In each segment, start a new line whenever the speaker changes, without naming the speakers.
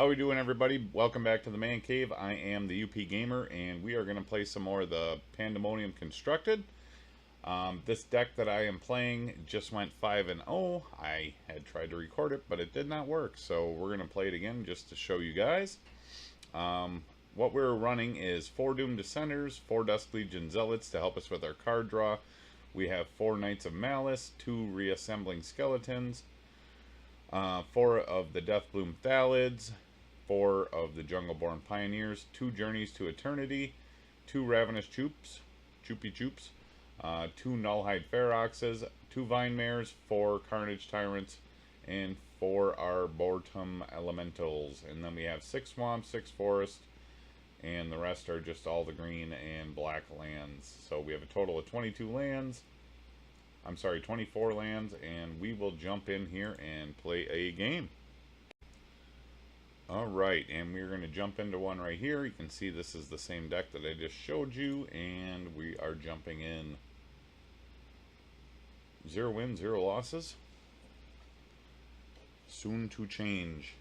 How we doing, everybody? Welcome back to the Man Cave. I am the UP Gamer, and we are going to play some more of the Pandemonium Constructed. This deck that I am playing just went 5-0. I had tried to record it, but it did not work, so we're going to play it again just to show you guys. What we're running is 4 Doomed Dissenters, 4 Dusk Legion Zealots to help us with our card draw. We have 4 Knights of Malice, 2 Reassembling Skeletons, 4 of the Deathbloom Thallids, 4 of the Jungleborn Pioneers, 2 Journeys to Eternity, 2 Ravenous Chupes, 2 Nullhide Feroxes, 2 Vine Mares, 4 Carnage Tyrants, and 4 Arboretum Elementals. And then we have 6 Swamps, 6 Forests, and the rest are just all the green and black lands. So we have a total of 22 lands. I'm sorry, 24 lands, and we will jump in here and play a game. Alright, and we're going to jump into one right here. You can see this is the same deck that I just showed you, and we are jumping in. 0 wins, 0 losses. Soon to change.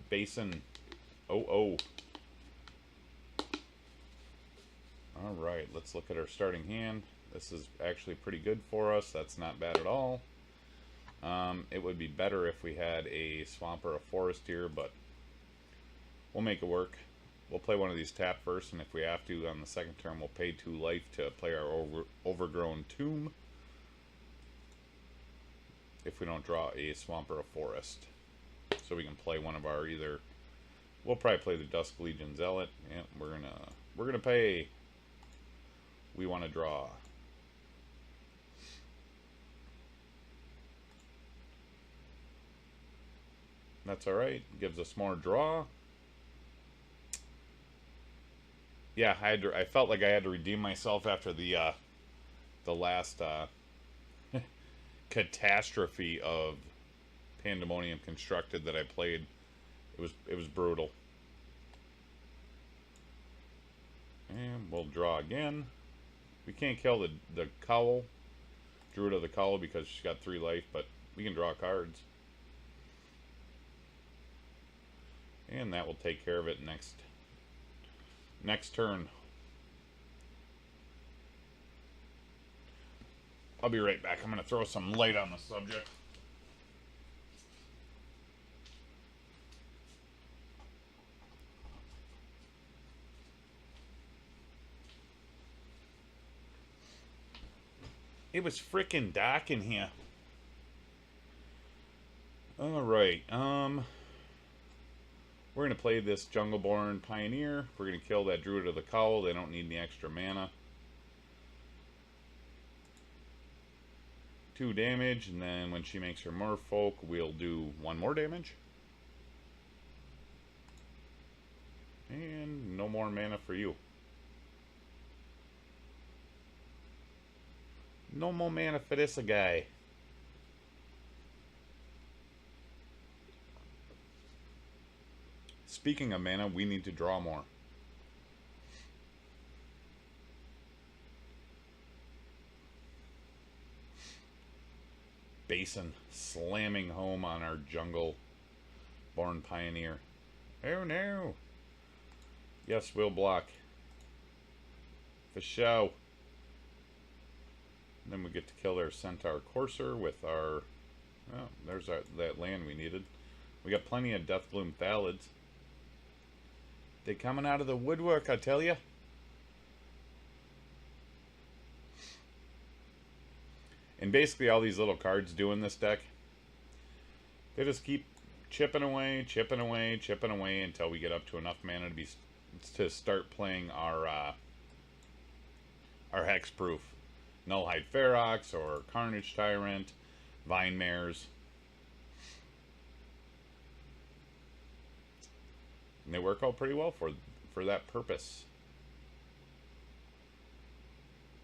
Basin. Oh. Alright, let's look at our starting hand. This is actually pretty good for us. That's not bad at all. It would be better if we had a swamp or a forest here, but we'll make it work. We'll play one of these tap first, and if we have to on the second turn, we'll pay 2 life to play our Overgrown Tomb if we don't draw a swamp or a forest. So we can play one of our either. We'll probably play the Dusk Legion Zealot. Yeah, we're gonna pay. We want to draw. That's alright. Gives us more draw. Yeah, I felt like I had to redeem myself after the last catastrophe of Pandemonium Constructed that I played. It was brutal. And we'll draw again. We can't kill the Cowl, Druid of the Cowl, because she's got 3 life, but we can draw cards. And that will take care of it next turn. I'll be right back. I'm going to throw some light on the subject. It was freaking dark in here. Alright, we're going to play this Jungleborn Pioneer. We're going to kill that Druid of the Cowl. They don't need any extra mana. 2 damage, and then when she makes her Merfolk, we'll do 1 more damage. And no more mana for you. No more mana for this guy. Speaking of mana, we need to draw more. Basin slamming home on our Jungleborn Pioneer. Oh no! Yes, we'll block. For show. Then we get to kill their Centaur Courser with our... Oh, there's that land we needed. We got plenty of Deathbloom Thallids. They coming out of the woodwork, I tell ya. And basically all these little cards do in this deck, they just keep chipping away until we get up to enough mana to start playing our hexproof Nullhide Ferox or Carnage Tyrant, Vine Mares. And they work out pretty well for that purpose.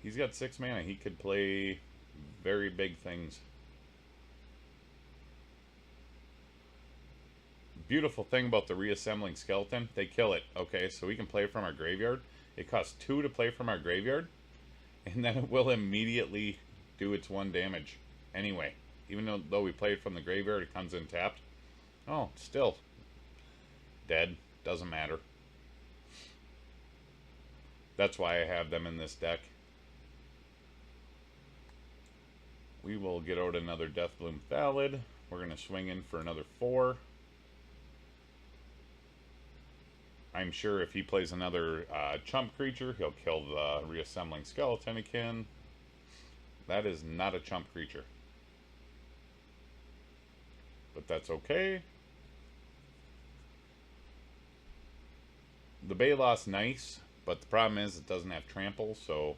He's got 6 mana. He could play very big things. Beautiful thing about the Reassembling Skeleton, they kill it. Okay, so we can play from our graveyard. It costs 2 to play from our graveyard, and then it will immediately do its 1 damage anyway. Even though we played from the graveyard, it comes in tapped. Oh, still dead. Doesn't matter. That's why I have them in this deck. We will get out another Deathbloom Thallid. We're going to swing in for another 4. I'm sure if he plays another chump creature, he'll kill the Reassembling Skeleton again. That is not a chump creature. But that's okay. The Baylot's nice, but the problem is it doesn't have trample, so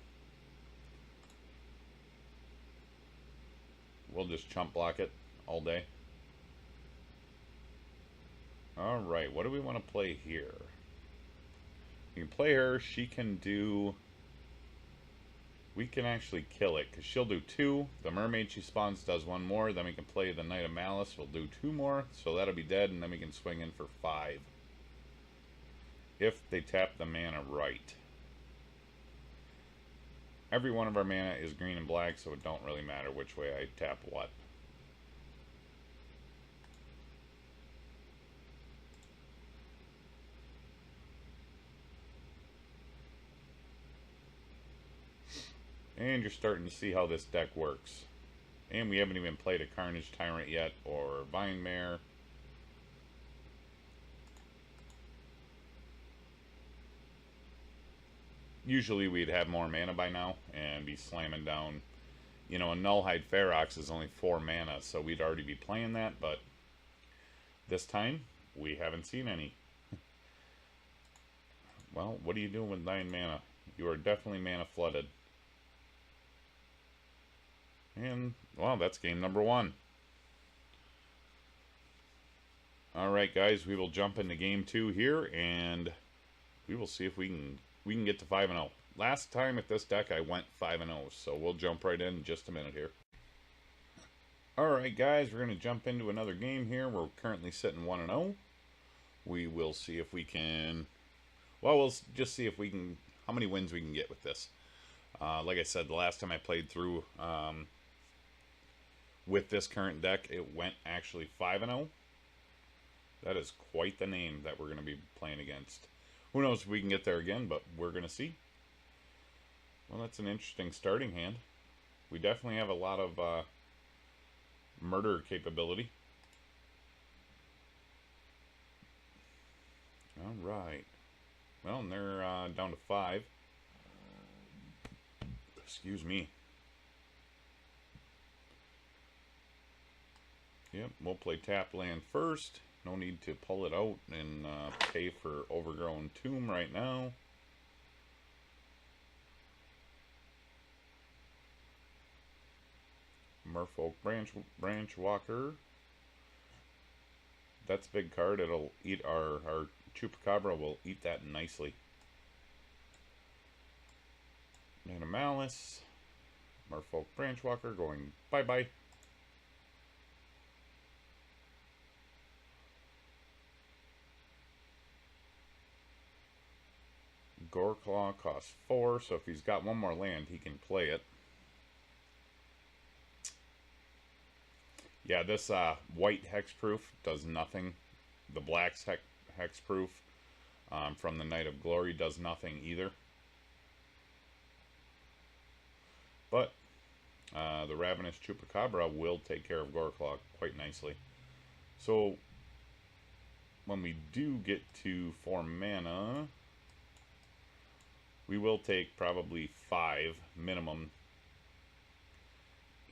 we'll just chump block it all day. Alright, what do we want to play here? We can play her. She can do... We can actually kill it, because she'll do 2. The mermaid she spawns does 1 more. Then we can play the Knight of Malice. We'll do 2 more, so that'll be dead, and then we can swing in for 5. If they tap the mana right. Every one of our mana is green and black, so it don't really matter which way I tap what. And you're starting to see how this deck works. And we haven't even played a Carnage Tyrant yet, or Vine Mare. Usually we'd have more mana by now, and be slamming down. You know, a Nullhide Ferox is only 4 mana, so we'd already be playing that, but this time, we haven't seen any. Well, what are you doing with 9 mana? You are definitely mana flooded. And, well, that's game number 1. Alright, guys, we will jump into game 2 here, and we will see if we can get to 5-0. Last time with this deck, I went 5-0, so we'll jump right in just a minute here. Alright, guys, we're going to jump into another game here. We're currently sitting 1-0. We will see if we can... Well, we'll just see if we can... How many wins we can get with this. Like I said, the last time I played through... with this current deck, it went actually 5-0. That is quite the name that we're going to be playing against. Who knows if we can get there again, but we're going to see. Well, that's an interesting starting hand. We definitely have a lot of murder capability. Alright. Well, and they're down to 5. Excuse me. Yep, we'll play tap land first. No need to pull it out and pay for Overgrown Tomb right now. Merfolk Branch Walker. That's a big card. It'll eat our Chupacabra will eat that nicely. Knight of Malice. Merfolk Branch Walker going bye-bye. Goreclaw costs 4, so if he's got 1 more land, he can play it. Yeah, this white hexproof does nothing. The black's hexproof from the Knight of Glory does nothing either. But the Ravenous Chupacabra will take care of Goreclaw quite nicely. So when we do get to 4 mana... We will take probably 5 minimum.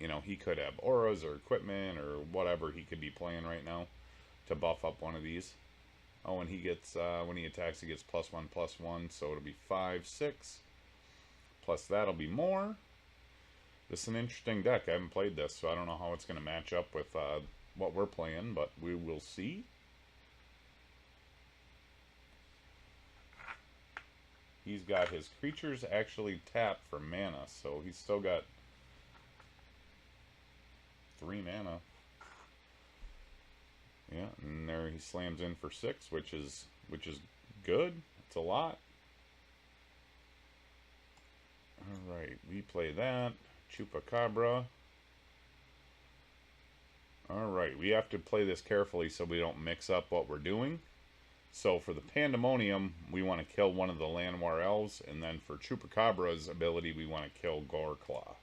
You know, he could have auras or equipment or whatever he could be playing right now to buff up one of these. Oh, and he gets, when he attacks, he gets +1/+1, so it'll be 5, 6. Plus that'll be more. This is an interesting deck. I haven't played this, so I don't know how it's going to match up with what we're playing, but we will see. He's got his creatures actually tapped for mana, so he's still got 3 mana. Yeah, and there he slams in for 6, which is good. It's a lot. Alright, we play that. Chupacabra. Alright, we have to play this carefully so we don't mix up what we're doing. So for the Pandemonium, we want to kill one of the Llanowar Elves, and then for Chupacabra's ability, we want to kill Goreclaw.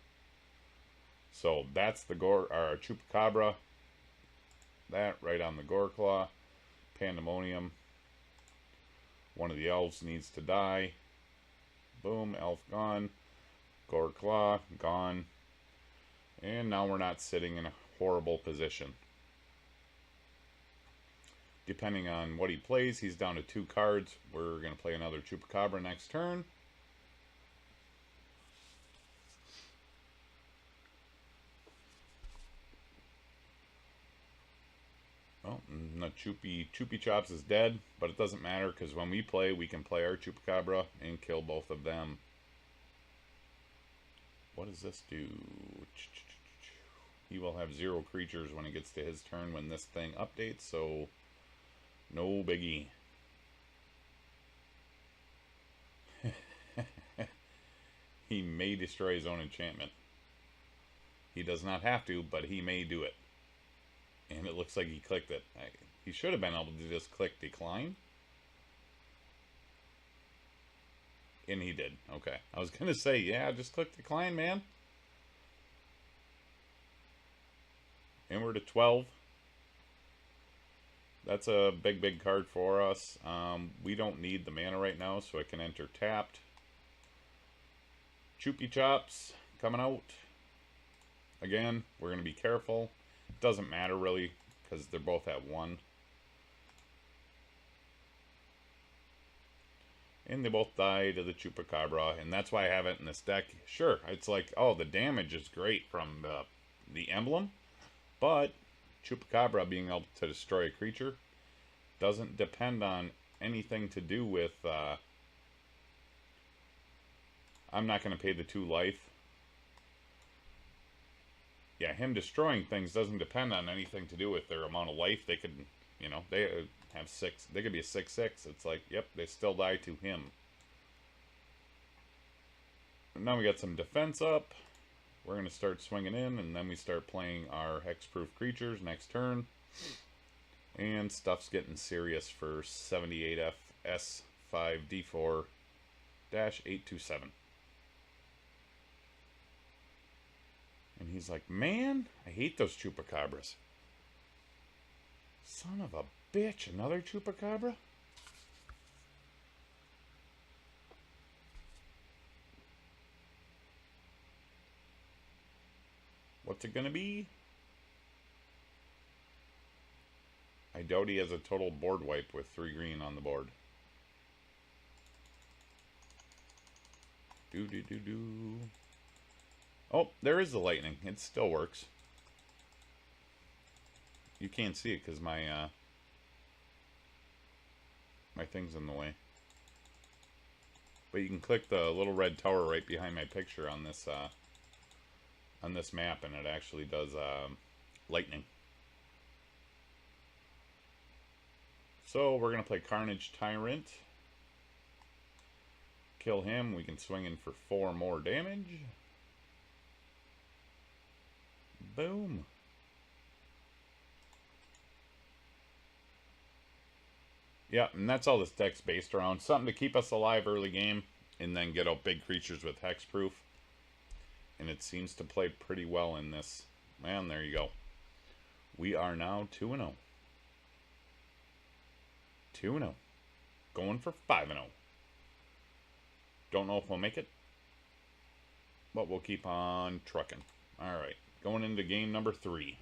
So that's the Chupacabra. That right on the Goreclaw. Pandemonium. One of the elves needs to die. Boom, elf gone. Goreclaw gone. And now we're not sitting in a horrible position. Depending on what he plays, he's down to 2 cards. We're going to play another Chupacabra next turn. Oh, no, Choopy Chops is dead, but it doesn't matter because when we play, we can play our Chupacabra and kill both of them. What does this do? He will have 0 creatures when it gets to his turn when this thing updates, so no biggie. He may destroy his own enchantment. He does not have to, but he may do it. And it looks like he clicked it. He should have been able to just click decline. And he did. Okay. I was going to say, yeah, just click decline, man. And we're to 12. That's a big card for us. We don't need the mana right now, so I can enter tapped. Choopy Chops coming out. Again, we're going to be careful. Doesn't matter really, because they're both at 1. And they both die to the Chupacabra, and that's why I have it in this deck. Sure, it's like, oh, the damage is great from the emblem, but Chupacabra being able to destroy a creature doesn't depend on anything to do with... I'm not going to pay the 2 life. Yeah, him destroying things doesn't depend on anything to do with their amount of life. They could, you know, they have 6. They could be a 6/6. It's like, yep, they still die to him. And now we got some defense up. We're going to start swinging in, and then we start playing our hexproof creatures next turn. And stuff's getting serious for 78FS5D4-827. And he's like, man, I hate those Chupacabras. Son of a bitch, another Chupacabra? What's it gonna be? I doubt he has a total board wipe with 3 green on the board. Do. Oh, there is the lightning. It still works. You can't see it because my my thing's in the way. But you can click the little red tower right behind my picture on this map, and it actually does lightning. So we're gonna play Carnage Tyrant. Kill him. We can swing in for 4 more damage. Boom. Yeah, and that's all this deck's based around. Something to keep us alive early game, and then get out big creatures with hexproof. And it seems to play pretty well in this. And there you go. We are now 2-0. 2-0. Going for 5-0. Don't know if we'll make it, but we'll keep on trucking. Alright, going into game number 3.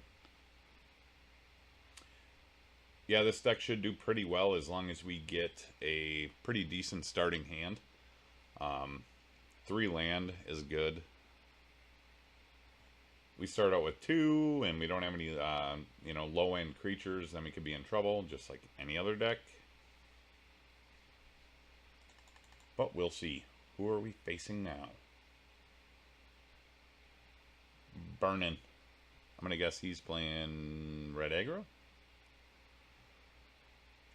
Yeah, this deck should do pretty well as long as we get a pretty decent starting hand. 3 land is good. We start out with 2, and we don't have any, you know, low-end creatures, then we could be in trouble, just like any other deck. But we'll see. Who are we facing now? Burnin'. I'm gonna guess he's playing red aggro.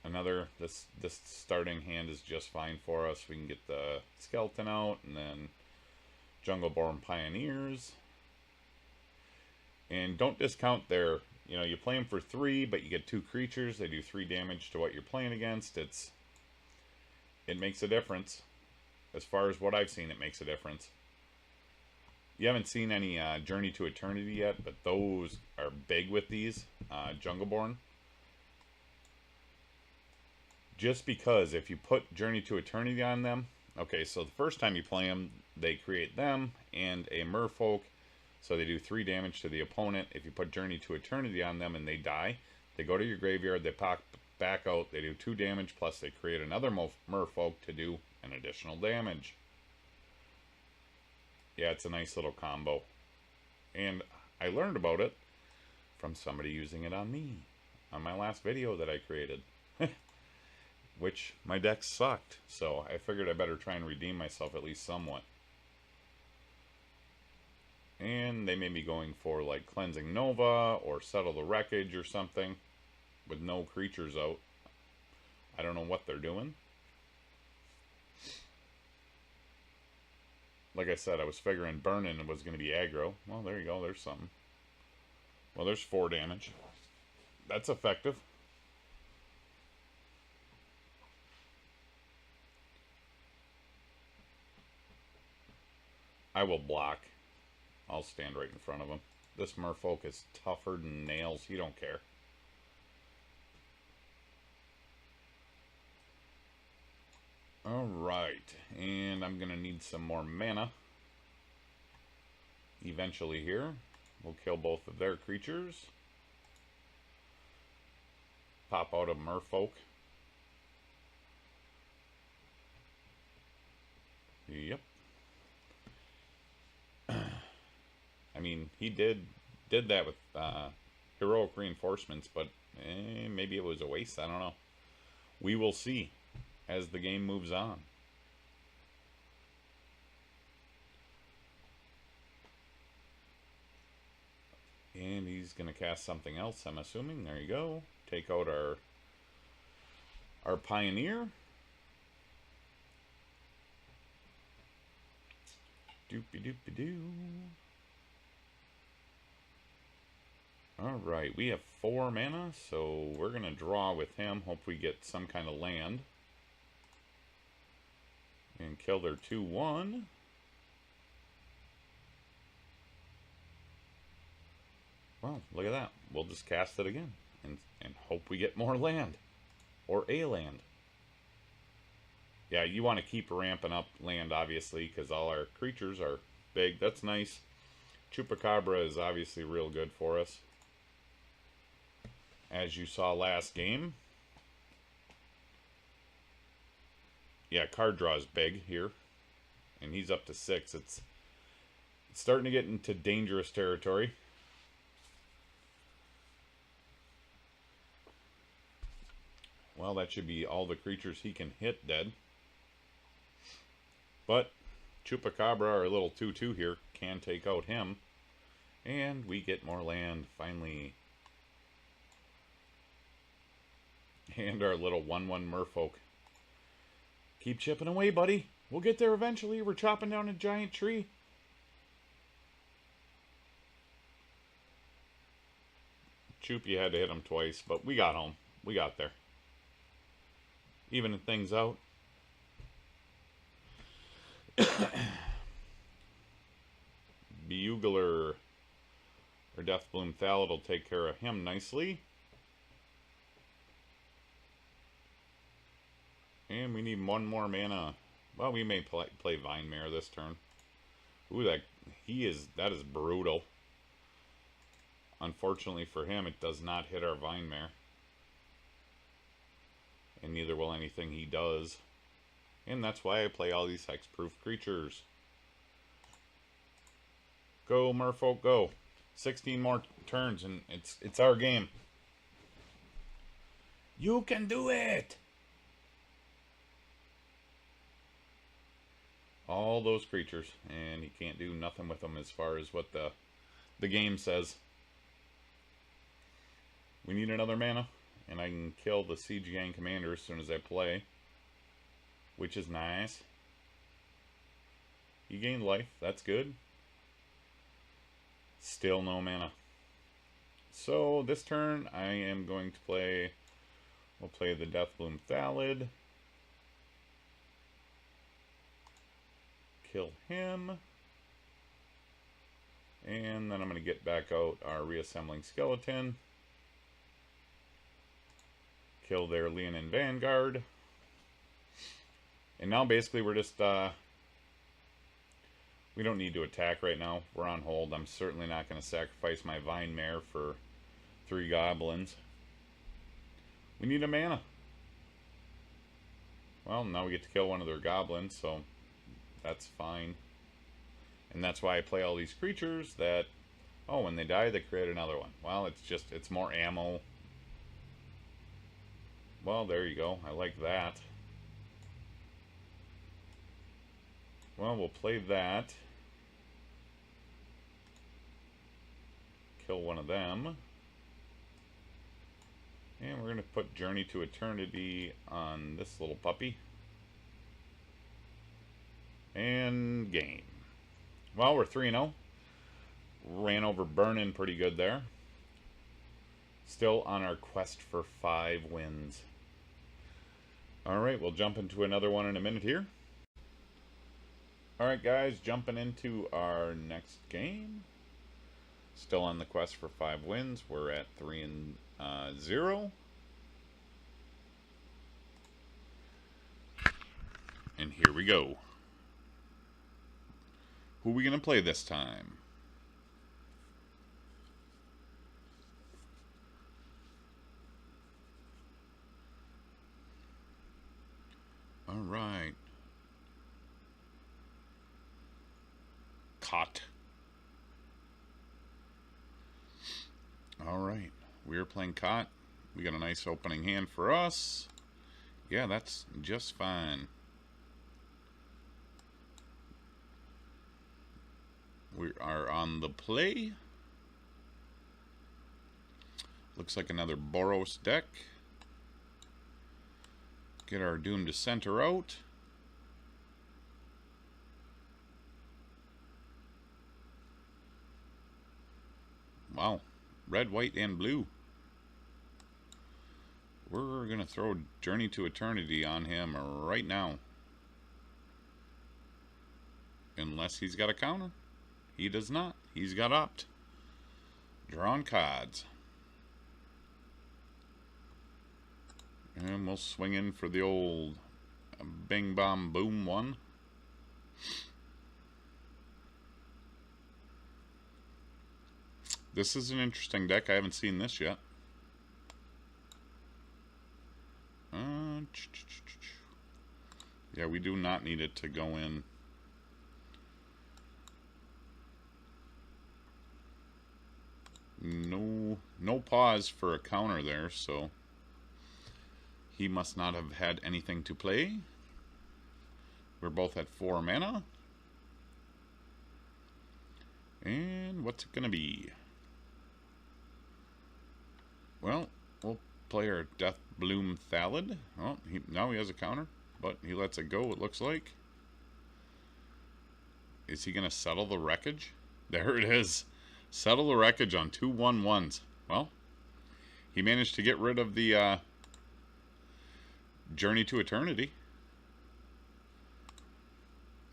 Another, this starting hand is just fine for us. We can get the skeleton out, and then Jungleborn Pioneers. And don't discount their You know, you play them for 3, but you get 2 creatures. They do 3 damage to what you're playing against. It makes a difference. As far as what I've seen, it makes a difference. You haven't seen any Journey to Eternity yet, but those are big with these. Jungleborn. Just because if you put Journey to Eternity on them, okay, so the first time you play them, they create them and a merfolk, so they do 3 damage to the opponent. If you put Journey to Eternity on them and they die, they go to your graveyard, they pop back out, they do 2 damage, plus they create another merfolk to do an additional damage. Yeah, it's a nice little combo. And I learned about it from somebody using it on me, on my last video that I created. Which, my deck sucked, so I figured I better try and redeem myself at least somewhat. And they may be going for, like, Cleansing Nova, or Settle the Wreckage or something, with no creatures out. I don't know what they're doing. Like I said, I was figuring Burning was going to be aggro. Well, there you go, there's something. Well, there's 4 damage. That's effective. I will block. I'll stand right in front of him. This merfolk is tougher than nails. He don't care. Alright. And I'm going to need some more mana. Eventually here. We'll kill both of their creatures. Pop out a merfolk. Yep. I mean, he did that with heroic reinforcements, but maybe it was a waste. I don't know. We will see as the game moves on. And he's going to cast something else, I'm assuming. There you go. Take out our Pioneer. Doopy-doopy-doo. Alright, we have 4 mana, so we're going to draw with him. Hope we get some kind of land. And kill their 2-1. Well, look at that. We'll just cast it again. And hope we get more land. Or a land. Yeah, you want to keep ramping up land, obviously, because all our creatures are big. That's nice. Chupacabra is obviously real good for us. As you saw last game. Yeah, card draw is big here. And he's up to 6. It's starting to get into dangerous territory. Well, that should be all the creatures he can hit dead. But Chupacabra, our little 2-2 here, can take out him. And we get more land, finally. And our little 1-1 merfolk. Keep chipping away, buddy. We'll get there eventually. We're chopping down a giant tree. Choopy had to hit him twice, but we got home. We got there. Evening things out. Bugler or Deathbloom Thallid will take care of him nicely. And we need 1 more mana. Well, we may play Vine Mare this turn. Ooh, that is brutal. Unfortunately for him, it does not hit our Vine Mare. And neither will anything he does. And that's why I play all these hexproof creatures. Go, merfolk, go. 16 more turns and it's our game. You can do it! All those creatures, and he can't do nothing with them as far as what the game says. We need another mana, and I can kill the Siege Gang commander as soon as I play, which is nice. He gained life, that's good. Still no mana. so this turn I am going to play, we'll play the Deathbloom Thallid. Kill him. And then I'm going to get back out our Reassembling Skeleton. Kill their Leonin Vanguard. And now basically we're just, we don't need to attack right now. We're on hold. I'm certainly not going to sacrifice my Vine Mare for 3 goblins. We need a mana. Well, now we get to kill one of their goblins, so that's fine. And that's why I play all these creatures that, oh, when they die, they create another one. Well, it's just, it's more ammo. Well, there you go. I like that. Well, we'll play that. Kill one of them. And we're going to put Journey to Eternity on this little puppy. And game. Well, we're 3-0. Ran over Burnin pretty good there. Still on our quest for 5 wins. Alright, we'll jump into another one in a minute here. Alright guys, jumping into our next game. Still on the quest for 5 wins. We're at 3-0. And here we go. Who are we going to play this time? All right. Caught. All right. We're playing Caught. We got a nice opening hand for us. Yeah, that's just fine. We are on the play. Looks like another Boros deck. Get our Doomed Dissenter out. Wow. Red, white, and blue. We're going to throw Journey to Eternity on him right now. Unless he's got a counter. He does not. He's got opt. Drawn cards. And we'll swing in for the old Bing Bomb Boom one. This is an interesting deck. I haven't seen this yet. Yeah, we do not need it to go in. No pause for a counter there, so he must not have had anything to play. We're both at 4 mana. And what's it gonna be? Well, we'll play our Deathbloom Thallid. Oh, now he has a counter, but he lets it go, it looks like. Is he gonna settle the wreckage? There it is. Settle the wreckage on 2 1/1s. Well, he managed to get rid of the Journey to Eternity.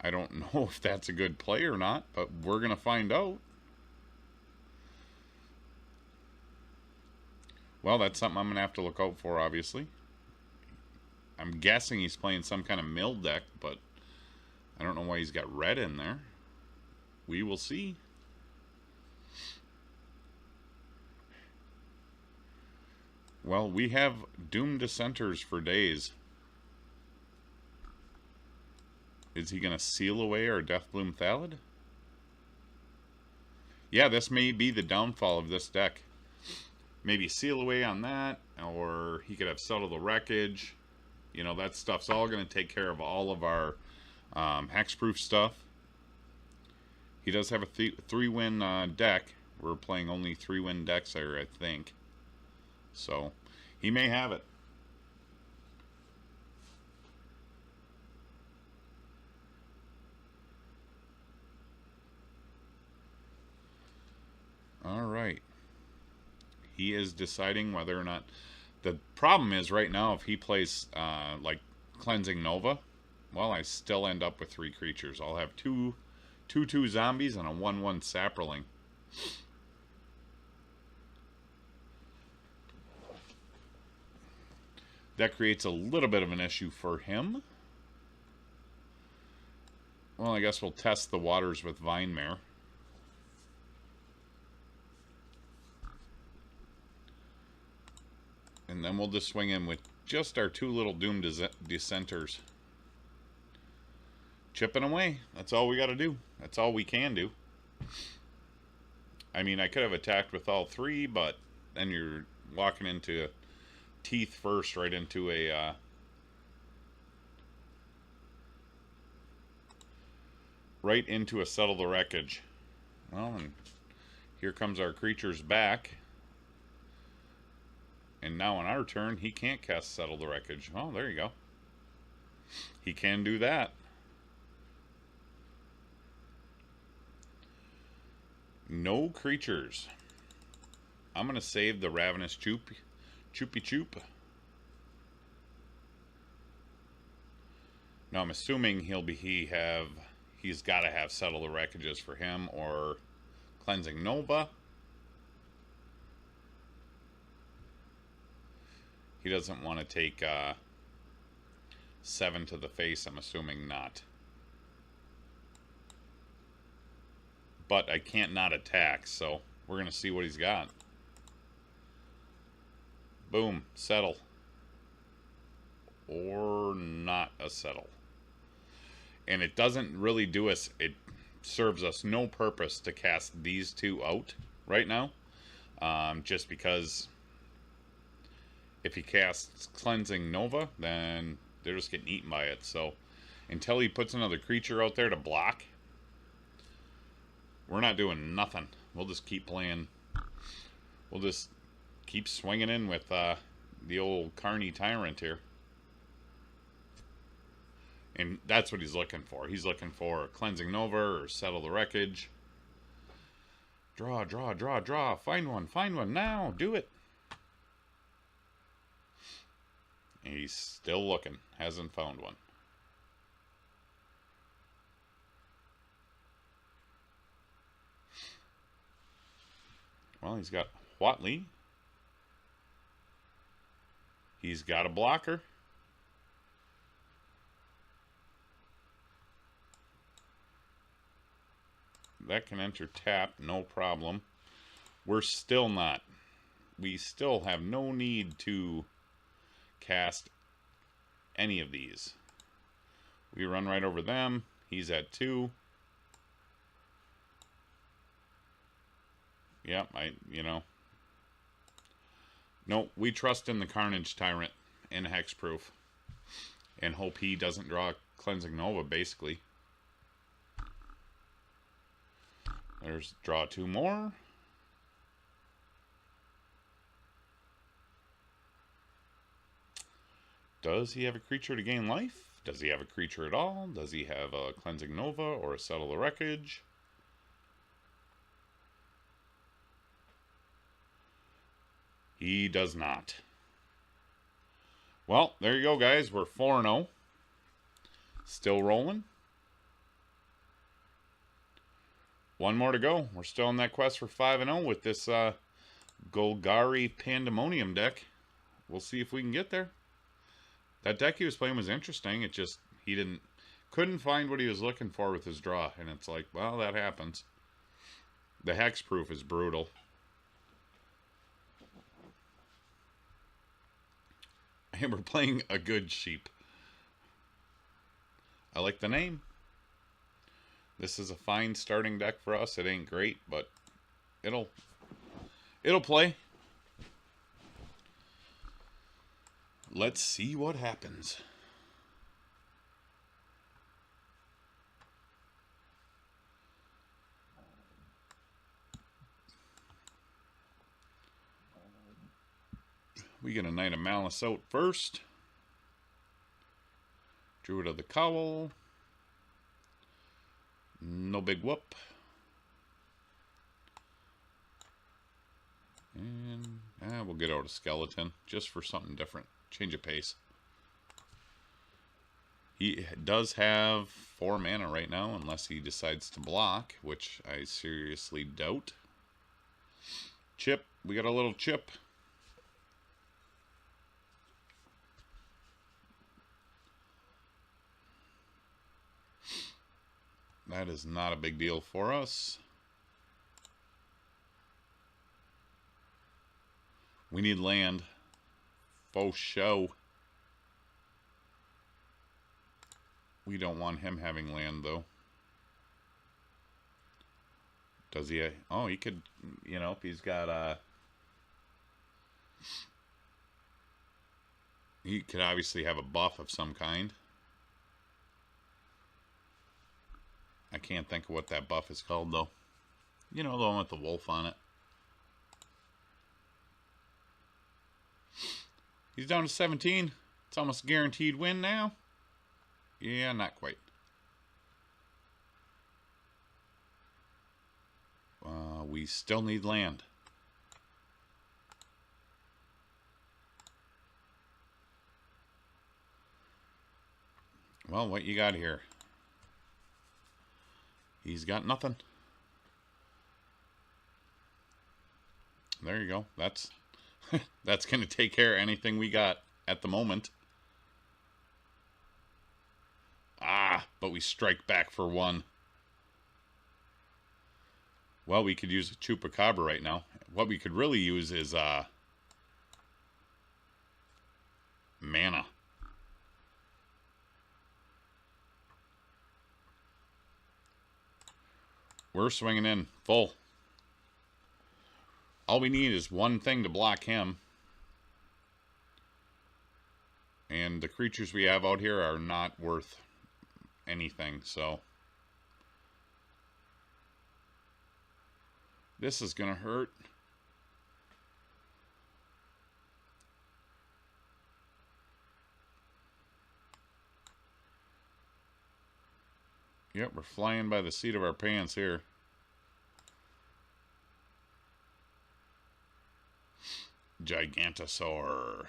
I don't know if that's a good play or not, but we're going to find out. Well, that's something I'm going to have to look out for, obviously. I'm guessing he's playing some kind of mill deck, but I don't know why he's got red in there. We will see. Well, we have Doomed Dissenters for days. Is he going to seal away our Deathbloom Thallid? Yeah, this may be the downfall of this deck. Maybe seal away on that, or he could have settled the wreckage. You know, that stuff's all going to take care of all of our hexproof stuff. He does have a 3-win deck. We're playing only 3-win decks there, I think. So, he may have it. Alright. He is deciding whether or not... The problem is right now, if he plays like Cleansing Nova, well, I still end up with 3 creatures. I'll have 2/2 zombies and a 1/1 sapperling. That creates a little bit of an issue for him. Well, I guess we'll test the waters with Vine Mare. And then we'll just swing in with just our 2 little Doomed Dissenters. Chipping away. That's all we got to do. That's all we can do. I mean, I could have attacked with all 3, but then you're walking into teeth first, right into a... right into a Settle the Wreckage. Well, and here comes our creatures back. And now on our turn, he can't cast Settle the Wreckage. Oh, there you go. He can do that. No creatures. I'm going to save the Ravenous Chupacabra. Now I'm assuming he's got to have Settle the Wreckages for him or Cleansing Nova. He doesn't want to take 7 to the face. I'm assuming not. But I can't not attack, so we're going to see what he's got. Boom. Settle. Or not a settle. And it doesn't really do us... It serves us no purpose to cast these 2 out right now. Just because... if he casts Cleansing Nova, then they're just getting eaten by it. So until he puts another creature out there to block, we're not doing nothing. We'll just keep playing. We'll just keep swinging in with the old Carnage Tyrant here. And that's what he's looking for. He's looking for Cleansing Nova or Settle the Wreckage. Draw, draw, draw, draw. Find one now. Do it. He's still looking. Hasn't found one. Well, he's got Watley. He's got a blocker. That can enter tap, no problem. We're still not. We still have no need to cast any of these. We run right over them. He's at 2. Yep, No, we trust in the Carnage Tyrant in Hexproof. And hope he doesn't draw Cleansing Nova, basically. There's draw 2 more. Does he have a creature to gain life? Does he have a creature at all? Does he have a Cleansing Nova or a Settle the Wreckage? He does not. Well, there you go, guys. We're 4-0. Still rolling. 1 more to go. We're still on that quest for 5-0 with this Golgari Pandemonium deck. We'll see if we can get there. That deck he was playing was interesting. It just, he couldn't find what he was looking for with his draw. And it's like, well, that happens. The hexproof is brutal. And we're playing a good sheep. I like the name. This is a fine starting deck for us. It ain't great, but it'll play. Let's see what happens. We get a Knight of Malice out first. Druid of the Cowl. No big whoop. And We'll get out a skeleton just for something different. Change of pace. He does have 4 mana right now, unless he decides to block, which I seriously doubt. Chip. We got a little chip. That is not a big deal for us. We need land. Faux show. We don't want him having land, though. Does he? Oh, he could, you know, if he's got he could obviously have a buff of some kind. I can't think of what that buff is called, though. You know, the one with the wolf on it. He's down to 17. It's almost a guaranteed win now. Yeah, not quite. We still need land. Well, what you got here? He's got nothing. There you go. That's that's going to take care of anything we got at the moment. Ah, but we strike back for 1. Well, we could use a Chupacabra right now. What we could really use is mana. We're swinging in full. All we need is one thing to block him. And the creatures we have out here are not worth anything, so this is gonna hurt. Yep, we're flying by the seat of our pants here. Gigantosaur.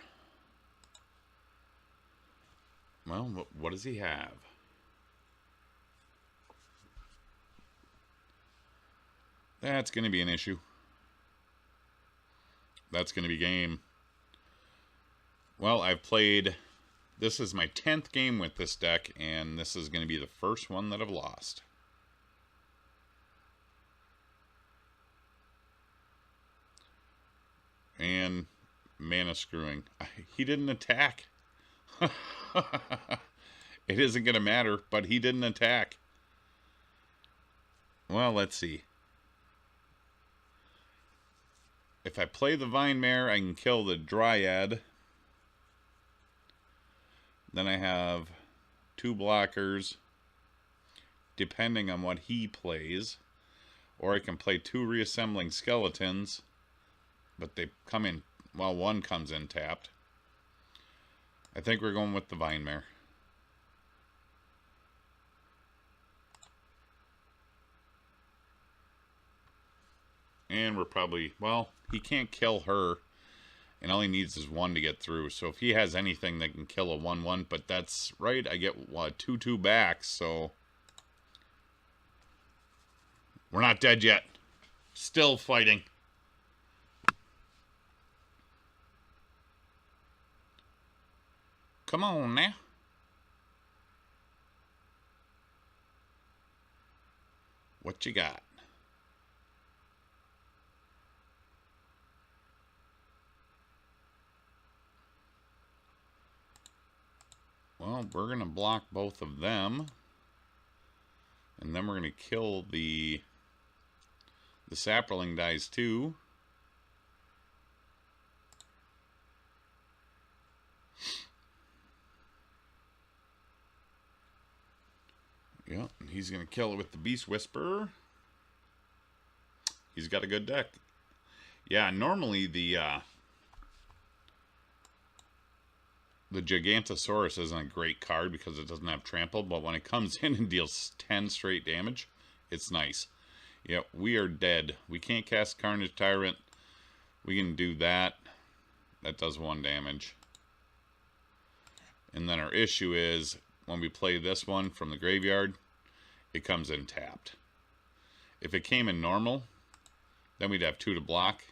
Well, what does he have? That's going to be an issue. That's going to be game. Well, I've played... This is my 10th game with this deck, and this is going to be the first one that I've lost. And mana screwing. He didn't attack. It isn't going to matter, but he didn't attack. Well, let's see. If I play the Vine Mare, I can kill the Dryad. Then I have 2 blockers, depending on what he plays. Or I can play 2 Reassembling Skeletons, but they come in, well, 1 comes in tapped. I think we're going with the Vine Mare. And we're probably, well, he can't kill her. And all he needs is 1 to get through. So if he has anything that can kill a 1/1, but that's right, I get 2/2 back, so we're not dead yet. Still fighting. Come on now. What you got? Well, we're going to block both of them. And then we're going to kill the sapling dies too. Yeah, and he's going to kill it with the Beast Whisperer. He's got a good deck. Yeah, normally the Gigantosaurus isn't a great card because it doesn't have trample, but when it comes in and deals 10 straight damage, it's nice. Yeah, we are dead. We can't cast Carnage Tyrant. We can do that. that does 1 damage. And then our issue is, when we play this one from the graveyard, it comes in tapped. If it came in normal, then we'd have 2 to block.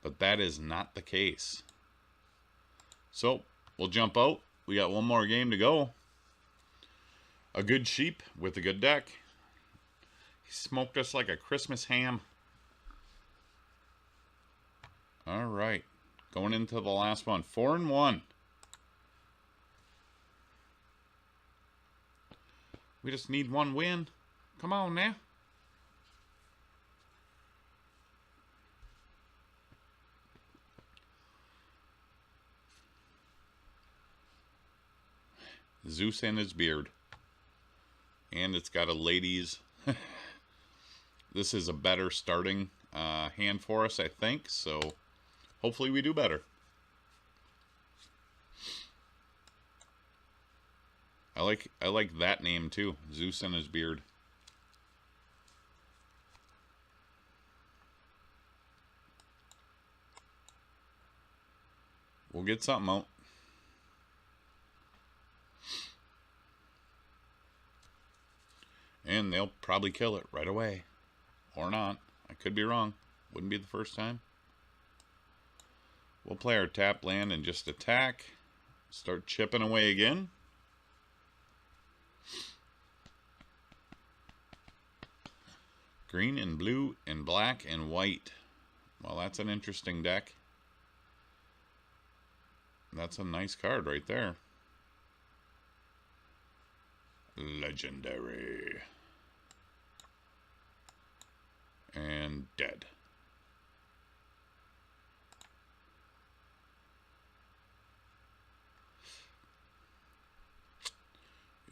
But that is not the case. So, we'll jump out. We got 1 more game to go. A good sheep with a good deck. He smoked us like a Christmas ham. Alright. Going into the last one. 4-1. We just need 1 win. Come on now. Zeus and his beard. And it's got a ladies. This is a better starting hand for us, I think. So hopefully we do better. I like that name too. Zeus and his beard. We'll get something out. And they'll probably kill it right away. Or not. I could be wrong. Wouldn't be the first time. We'll play our tap land and just attack. Start chipping away again. Green and blue and black and white. Well, that's an interesting deck. That's a nice card right there. Legendary. And dead.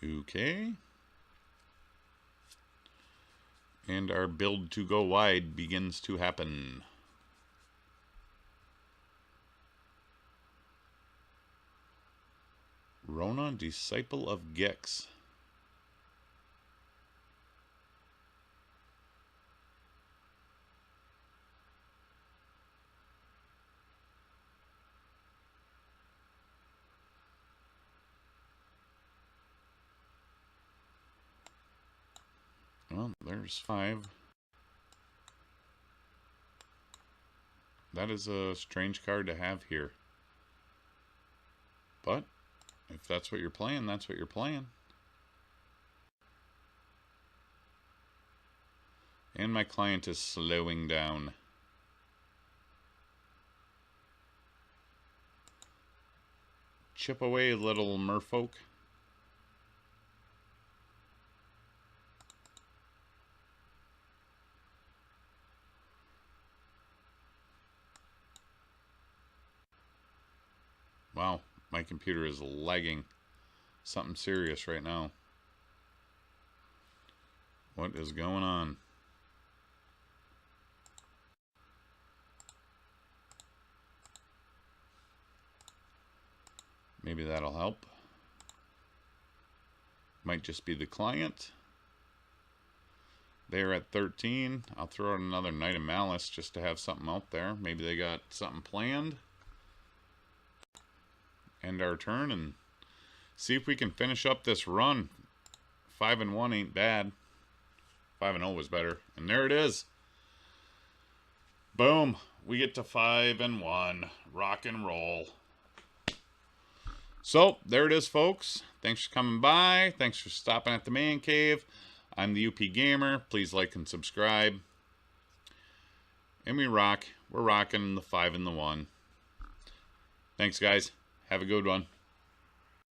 Okay. And our build to go wide begins to happen. Ronan, Disciple of Gex. Well, there's 5. That is a strange card to have here. But if that's what you're playing, that's what you're playing. And my client is slowing down. Chip away, little merfolk. Wow, my computer is lagging. Something serious right now. What is going on? Maybe that'll help. Might just be the client. They're at 13. I'll throw out another Knight of Malice just to have something out there. Maybe they got something planned. End our turn and see if we can finish up this run. 5-1 ain't bad. 5-0 was better. And there it is. Boom. We get to 5-1. Rock and roll. So, there it is, folks. Thanks for coming by. Thanks for stopping at the Man Cave. I'm the UP Gamer. Please like and subscribe. And we rock. We're rocking the 5 and the 1. Thanks, guys. Have a good one.